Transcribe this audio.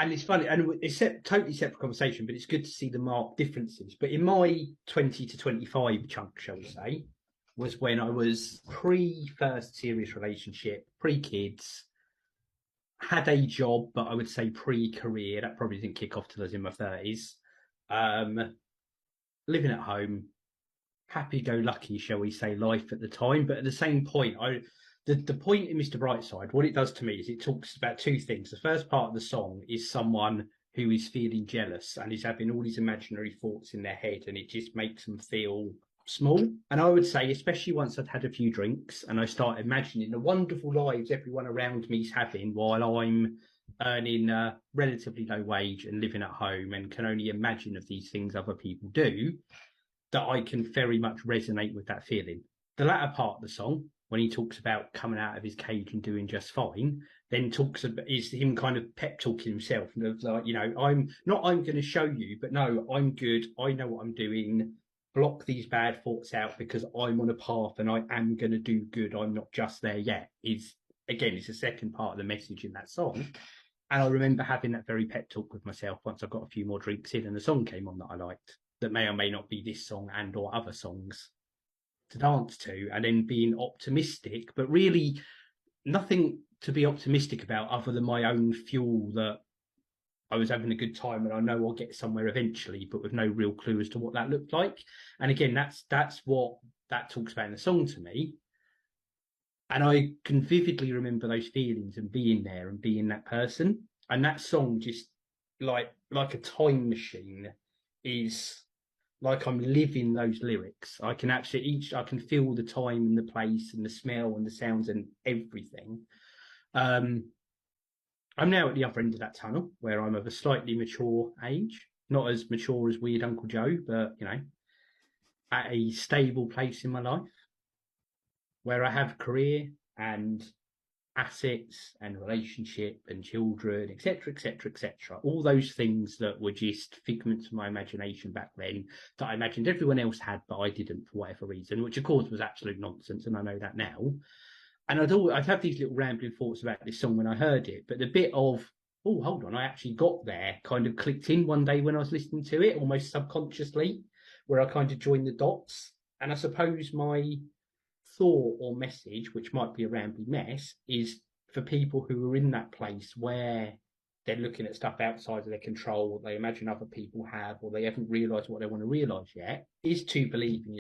And it's funny, and it's a totally separate conversation, but it's good to see the marked differences. But in my 20 to 25 chunk, shall we say, was when I was pre first serious relationship, pre kids, had a job, but I would say pre career. That probably didn't kick off till I was in my 30s. Um, Living at home, happy go lucky, shall we say, life at the time. But at the same point, the point in Mr. Brightside, what it does to me is it talks about two things. The first part of the song is someone who is feeling jealous and is having all these imaginary thoughts in their head, and it just makes them feel small. And I would say, especially once I'd had a few drinks and I start imagining the wonderful lives everyone around me is having while I'm earning a relatively low wage and living at home and can only imagine of these things other people do, that I can very much resonate with that feeling. The latter part of the song, when he talks about coming out of his cage and doing just fine, then talks about is him kind of pep talking himself, and like, I'm going to show you, but no, I'm good. I know what I'm doing. Block these bad thoughts out because I'm on a path and I am going to do good. I'm not just there yet. Is again, it's the second part of the message in that song. And I remember having that very pep talk with myself once I got a few more drinks in and the song came on that I liked, that may or may not be this song and or other songs to dance to, and then being optimistic, but really nothing to be optimistic about other than my own fuel that I was having a good time and I know I'll get somewhere eventually, but with no real clue as to what that looked like. And again, that's what that talks about in the song to me. And I can vividly remember those feelings and being there and being that person. And that song just like a time machine is like I'm living those lyrics. I can actually I can feel the time and the place and the smell and the sounds and everything. Um, I'm now at the other end of that tunnel where I'm of a slightly mature age, not as mature as Weird Uncle Joe, but at a stable place in my life where I have a career and assets and relationship and children, etc., etc., etc. All those things that were just figments of my imagination back then that I imagined everyone else had, but I didn't for whatever reason, which of course was absolute nonsense, and I know that now. And I'd have these little rambling thoughts about this song when I heard it, but the bit of oh, hold on, I actually got there kind of clicked in one day when I was listening to it, almost subconsciously, where I kind of joined the dots. And I suppose my thought or message, which might be a rambling mess, is for people who are in that place where they're looking at stuff outside of their control, or they imagine other people have, or they haven't realised what they want to realise yet, is to believe in